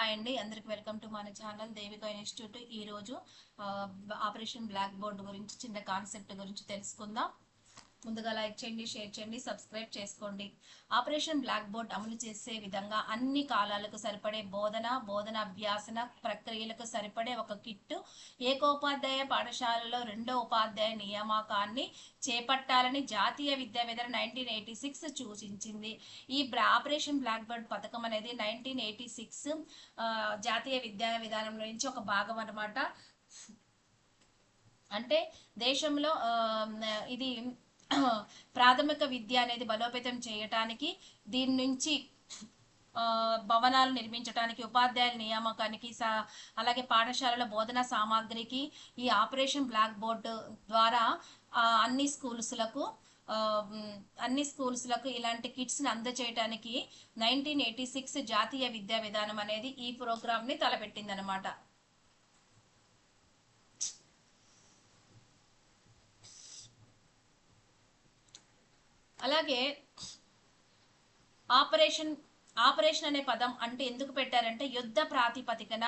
Hi అండి, అందరికి welcome to మన ఛానల్ దేవిక ఇన్స్టిట్యూట్. ఈరోజు ఆపరేషన్ బ్లాక్ బోర్డ్ గురించి చిన్న కాన్సెప్ట్ గురించి తెలుసుకుందాం. ముందుగా లైక్ చేయండి, షేర్ చేయండి, సబ్స్క్రైబ్ చేసుకోండి. ఆపరేషన్ బ్లాక్ బోర్డ్ అమలు చేసే విధంగా అన్ని కాలాలకు సరిపడే బోధన అభ్యాసన ప్రక్రియలకు సరిపడే ఒక కిట్టు ఏకోపాధ్యాయ పాఠశాలలో రెండో ఉపాధ్యాయ నియామకాన్ని చేపట్టాలని జాతీయ విద్యా విధానం 1986 సూచించింది. ఈ ఆపరేషన్ బ్లాక్ బోర్డ్ పథకం అనేది 1986 జాతీయ విద్యా విధానం నుంచి ఒక భాగం అన్నమాట. అంటే దేశంలో ఇది ప్రాథమిక విద్య అనేది బలోపేతం చేయటానికి, దీని నుంచి భవనాలు నిర్మించడానికి, ఉపాధ్యాయుల నియామకానికి, అలాగే పాఠశాలల బోధనా సామాగ్రికి ఈ ఆపరేషన్ బ్లాక్ బోర్డు ద్వారా అన్ని స్కూల్స్లకు ఇలాంటి కిట్స్ని అందజేయడానికి 1986 జాతీయ విద్యా విధానం అనేది ఈ ప్రోగ్రామ్ని తలపెట్టింది అనమాట. అలాగే ఆపరేషన్ అనే పదం అంటే ఎందుకు పెట్టారంటే, యుద్ధ ప్రాతిపదికన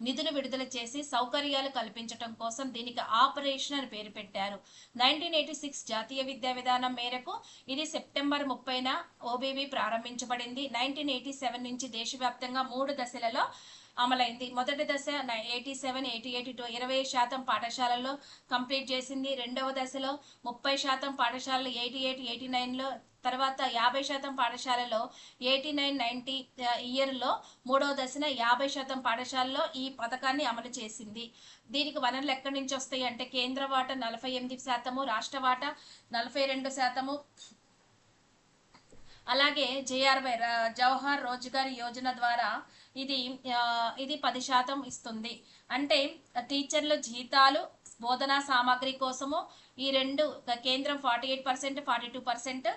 నిధులు విడుదల చేసి సౌకర్యాలు కల్పించడం కోసం దీనికి ఆపరేషన్ అని పేరు పెట్టారు. 1986 జాతీయ విద్యా విధానం మేరకు ఇది సెప్టెంబర్ 30న ఓబీవీ ప్రారంభించబడింది. 1987 నుంచి దేశవ్యాప్తంగా 3 దశలలో అమలైంది. మొదటి దశ 87, 88 to 20% పాఠశాలల్లో కంప్లీట్ చేసింది. రెండవ దశలో 30% పాఠశాలలు 88, 89లో, తర్వాత 50% పాఠశాలలో 89, 90 ఇయర్లో, మూడవ దశన 50% పాఠశాలలో ఈ పథకాన్ని అమలు చేసింది. దీనికి వనరులు ఎక్కడి నుంచి వస్తాయి అంటే, కేంద్ర వాటా 48%, రాష్ట్ర వాటా 42%, అలాగే జేఆర్వై జవహర్ రోజ్గార్ యోజన ద్వారా ఇది 10% ఇస్తుంది. అంటే టీచర్ల జీతాలు, బోధనా సామాగ్రి కోసము ఈ రెండు, కేంద్రం 48%, 42%,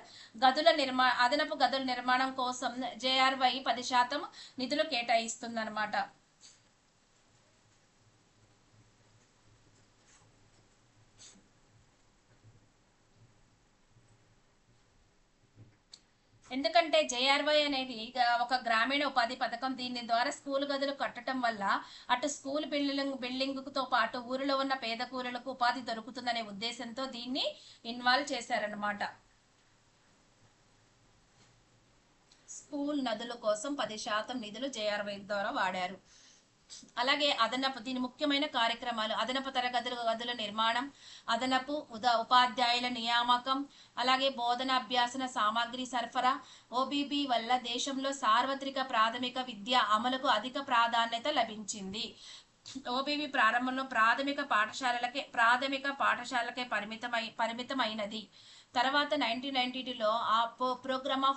అదనపు గదుల నిర్మాణం కోసం జేఆర్వై 10% నిధులు కేటాయిస్తుంది అన్నమాట. ఎందుకంటే జేఆర్వై అనేది ఒక గ్రామీణ ఉపాధి పథకం. దీని ద్వారా స్కూల్ గదులు కట్టడం వల్ల అటు స్కూల్ బిల్డింగ్తో పాటు ఊరిలో ఉన్న పేద కూలీలకు ఉపాధి దొరుకుతుందనే ఉద్దేశంతో దీన్ని ఇన్వాల్వ్ చేశారన్నమాట. స్కూల్ నదుల కోసం 10% నిధులు జేఆర్వై ద్వారా వాడారు. అలాగే దీని ముఖ్యమైన కార్యక్రమాలు: అదనపు గదుల నిర్మాణం, అదనపు ఉపాధ్యాయుల నియామకం, అలాగే బోధన అభ్యాసన సామాగ్రి సరఫరా. ఓబీబీ వల్ల దేశంలో సార్వత్రిక ప్రాథమిక విద్య అమలుకు అధిక ప్రాధాన్యత లభించింది. ఓబీబీ ప్రారంభంలో ప్రాథమిక పాఠశాలకే పరిమితమైనది. తర్వాత 1992లో ప్రోగ్రామ్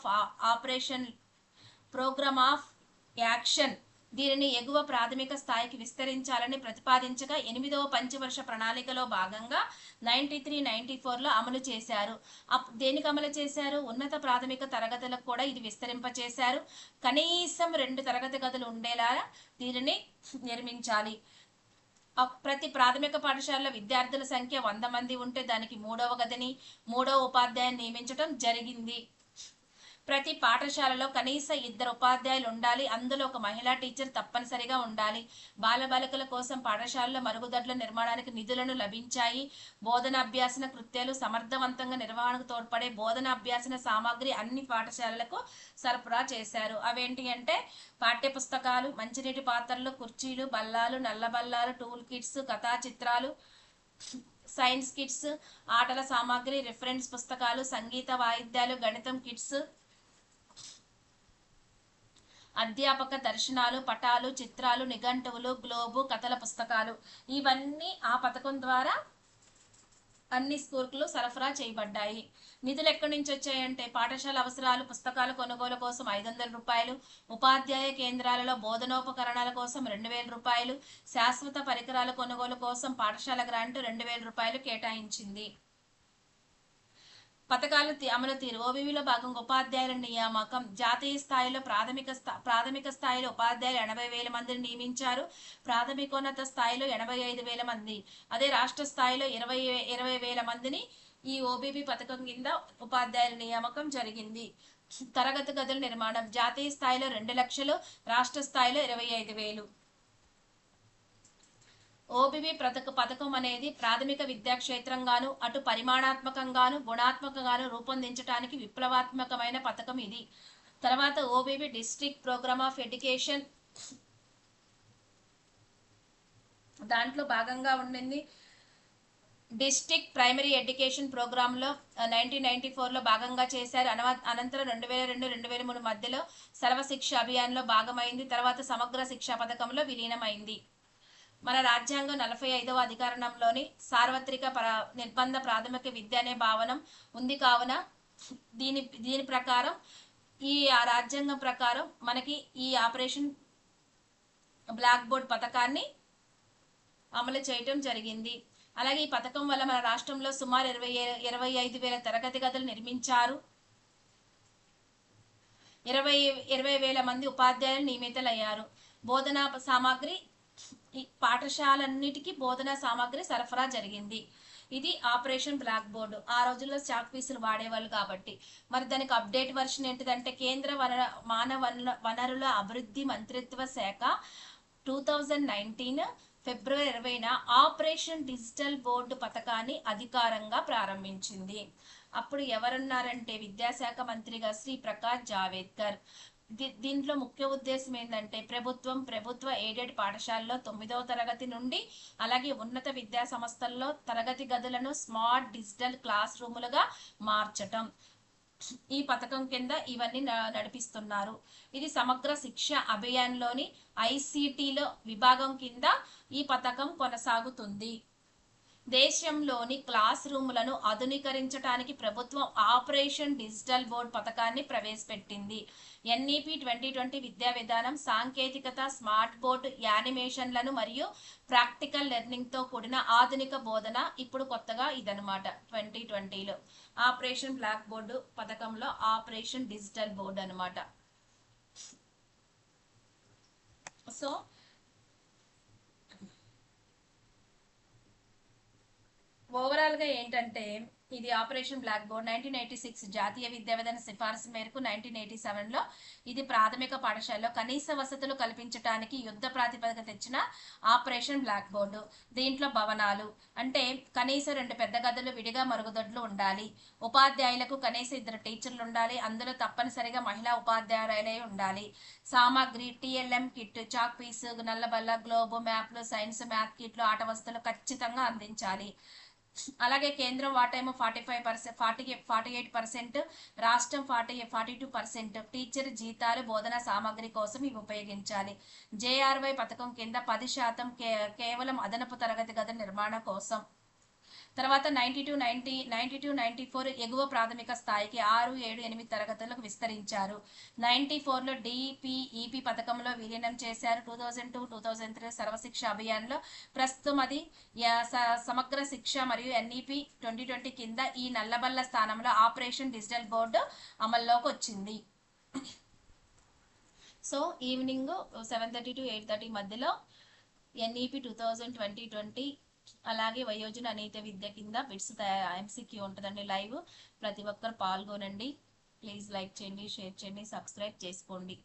ఆఫ్ యాక్షన్ దీనిని ఎగువ ప్రాథమిక స్థాయికి విస్తరించాలని ప్రతిపాదించగా 8వ పంచవర్ష ప్రణాళికలో భాగంగా 93-94లో అమలు చేశారు. దేనికి అమలు చేశారు? ఉన్నత ప్రాథమిక తరగతులకు కూడా ఇది విస్తరింపచేశారు. కనీసం 2 తరగతి గదులు ఉండేలా దీనిని నిర్మించాలి. ప్రతి ప్రాథమిక పాఠశాలలో విద్యార్థుల సంఖ్య 100 మంది ఉంటే దానికి 3వ గదిని, 3వ ఉపాధ్యాయుని నియమించడం జరిగింది. ప్రతి పాఠశాలలో కనీస 2 ఉపాధ్యాయులు ఉండాలి. అందులో ఒక మహిళా టీచర్ తప్పనిసరిగా ఉండాలి. బాలబాలికల కోసం పాఠశాలలో మరుగుదొడ్ల నిర్మాణానికి నిధులను లభించాయి. బోధనాభ్యాసన కృత్యాలు సమర్థవంతంగా నిర్వహణకు తోడ్పడే బోధనాభ్యాసన సామాగ్రి అన్ని పాఠశాలలకు సరఫరా చేశారు. అవేంటి అంటే పాఠ్యపుస్తకాలు, మంచినీటి పాత్రలు, కుర్చీలు, బల్లాలు, నల్ల బల్లాలు, టూల్ కిట్స్, కథా చిత్రాలు, సైన్స్ కిట్స్, ఆటల సామాగ్రి, రిఫరెన్స్ పుస్తకాలు, సంగీత వాయిద్యాలు, గణితం కిట్స్, అధ్యాపక దర్శనాలు, పటాలు, చిత్రాలు, నిఘంటువులు, గ్లోబు, కథల పుస్తకాలు, ఇవన్నీ ఆ పథకం ద్వారా అన్ని స్కూల్లు సరఫరా చేయబడ్డాయి. నిధులు ఎక్కడి నుంచి వచ్చాయంటే, పాఠశాల అవసరాలు, పుస్తకాల కొనుగోలు కోసం 500 రూపాయలు, ఉపాధ్యాయ కేంద్రాలలో బోధనోపకరణాల కోసం 2000 రూపాయలు, శాశ్వత పరికరాల కొనుగోలు కోసం పాఠశాల గ్రాంట్ 2000 రూపాయలు కేటాయించింది. పథకాలు అమలు తీరు: ఓబీవీలో భాగంగా ఉపాధ్యాయుల నియామకం. జాతీయ స్థాయిలో ప్రాథమిక స్థాయిలో ఉపాధ్యాయులు 80,000 మందిని నియమించారు. ప్రాథమికోన్నత స్థాయిలో 85,000 మంది. అదే రాష్ట్ర స్థాయిలో 20,000 మందిని ఈ ఓబీబీ పథకం కింద ఉపాధ్యాయుల నియామకం జరిగింది. తరగతి గదుల నిర్మాణం జాతీయ స్థాయిలో 2 లక్షలు, రాష్ట్ర స్థాయిలో 25,000. ఓబీబీ పథకం అనేది ప్రాథమిక విద్యా క్షేత్రంగాను అటు పరిమాణాత్మకంగాను గుణాత్మకంగాను రూపొందించడానికి విప్లవాత్మకమైన పథకం ఇది. తర్వాత OBB district programme of education, దాంట్లో భాగంగా ఉండింది. డిస్ట్రిక్ట్ ప్రైమరీ ఎడ్యుకేషన్ ప్రోగ్రాంలో 1994లో భాగంగా చేశారు. అనంతరం 2002-2003 మధ్యలో సర్వశిక్ష అభియాన్లో భాగమైంది. తర్వాత సమగ్ర శిక్షా పథకంలో విలీనమైంది. మన రాజ్యాంగం 45వ అధికరణంలోని సార్వత్రిక నిర్బంధ ప్రాథమిక విద్య అనే భావనం ఉంది. కావున దీని ప్రకారం ఈ రాజ్యాంగం ప్రకారం మనకి ఈ ఆపరేషన్ బ్లాక్ బోర్డ్ పథకాన్ని అమలు చేయటం జరిగింది. అలాగే ఈ పథకం వల్ల మన రాష్ట్రంలో సుమారు 25,000 తరగతి గదులు నిర్మించారు. 20,000 మంది ఉపాధ్యాయులు నియమితులయ్యారు. బోధనా సామాగ్రి పాఠశాలన్నిటికీ బోధనా సామాగ్రి సరఫరా జరిగింది. ఇది ఆపరేషన్ బ్లాక్ బోర్డు. ఆ రోజుల్లో చాక్ పీసులు వాడేవాళ్ళు కాబట్టి. మరి దానికి అప్డేట్ వర్షన్ ఏంటిదంటే కేంద్ర మానవ వనరుల అభివృద్ధి మంత్రిత్వ శాఖ 2019 ఫిబ్రవరి 20న ఆపరేషన్ డిజిటల్ బోర్డు పథకాన్ని అధికారంగా ప్రారంభించింది. అప్పుడు ఎవరున్నారంటే విద్యాశాఖ మంత్రిగా శ్రీ ప్రకాష్ జావేద్కర్. దీంట్లో ముఖ్య ఉద్దేశం ఏంటంటే ప్రభుత్వ ఎయిడెడ్ పాఠశాలలో 9వ తరగతి నుండి అలాగే ఉన్నత విద్యా సంస్థల్లో తరగతి గదులను స్మార్ట్ డిజిటల్ క్లాస్ రూములుగా మార్చటం. ఈ పథకం కింద ఇవన్నీ నడిపిస్తున్నారు. ఇది సమగ్ర శిక్ష అభియాన్లోని ఐసిటిలో విభాగం కింద ఈ పథకం కొనసాగుతుంది. దేశంలోని క్లాస్ రూములను ఆధునీకరించడానికి ప్రభుత్వం ఆపరేషన్ డిజిటల్ బోర్డ్ పథకాన్ని ప్రవేశపెట్టింది. ఎన్ఈపి 2020 విద్యా విధానం సాంకేతికత, స్మార్ట్ బోర్డు, యానిమేషన్లను మరియు ప్రాక్టికల్ లెర్నింగ్తో కూడిన ఆధునిక బోధన. ఇప్పుడు కొత్తగా ఇదనమాట 2020లో ఆపరేషన్ బ్లాక్ బోర్డు పథకంలో ఆపరేషన్ డిజిటల్ బోర్డు అనమాట. సో ఓవరాల్గా ఏంటంటే ఇది ఆపరేషన్ బ్లాక్ బోర్డ్ 1986 జాతీయ విద్యా విధాన సిఫారసు మేరకు 1987లో ఇది ప్రాథమిక పాఠశాలలో కనీస వసతులు కల్పించడానికి యుద్ధ ప్రాతిపదిక తెచ్చిన ఆపరేషన్ బ్లాక్ బోర్డు. దీంట్లో భవనాలు అంటే కనీస 2 పెద్ద గదులు, విడిగా మరుగుదొడ్లు ఉండాలి. ఉపాధ్యాయులకు కనీస 2 టీచర్లు ఉండాలి. అందులో తప్పనిసరిగా మహిళా ఉపాధ్యాయులే ఉండాలి. సామాగ్రి టిఎల్ఎం కిట్, చాక్ పీసు, నల్లబల్ల, గ్లోబు, మ్యాప్లు, సైన్స్, మ్యాథ్ కిట్లు, ఆట వస్తువులు ఖచ్చితంగా అందించాలి. అలాగే కేంద్రం వాటేమో 48%, రాష్ట్రం 42%. టీచర్ జీతాలు, బోధనా సామాగ్రి కోసం ఇవి ఉపయోగించాలి. జేఆర్వై పథకం కింద 10% కేవలం అదనపు తరగతి గదుల నిర్మాణం కోసం. తర్వాత 92-94 ఎగువ ప్రాథమిక స్థాయికి 6, 7, 8 తరగతులకు విస్తరించారు. 94లో డిపిఈపి పథకంలో విలీనం చేశారు. 2002-2003 సర్వశిక్ష అభియాన్లో ప్రస్తుతం అది సమగ్ర శిక్ష మరియు ఎన్ఈపి 2020 కింద ఈ నల్లబల్ల స్థానంలో ఆపరేషన్ డిజిటల్ బోర్డు అమల్లోకి వచ్చింది. సో ఈవినింగ్ 7:30 to 8:30 మధ్యలో ఎన్ఈపి 2020 అలాగే వయోజన అనీత విద్య కింద బిట్స్ ఎంసీక్యూ ఉంటుందండి లైవ్. ప్రతి ఒక్కరు పాల్గొనండి. ప్లీజ్ లైక్ చేయండి, షేర్ చేయండి, సబ్స్క్రైబ్ చేసుకోండి.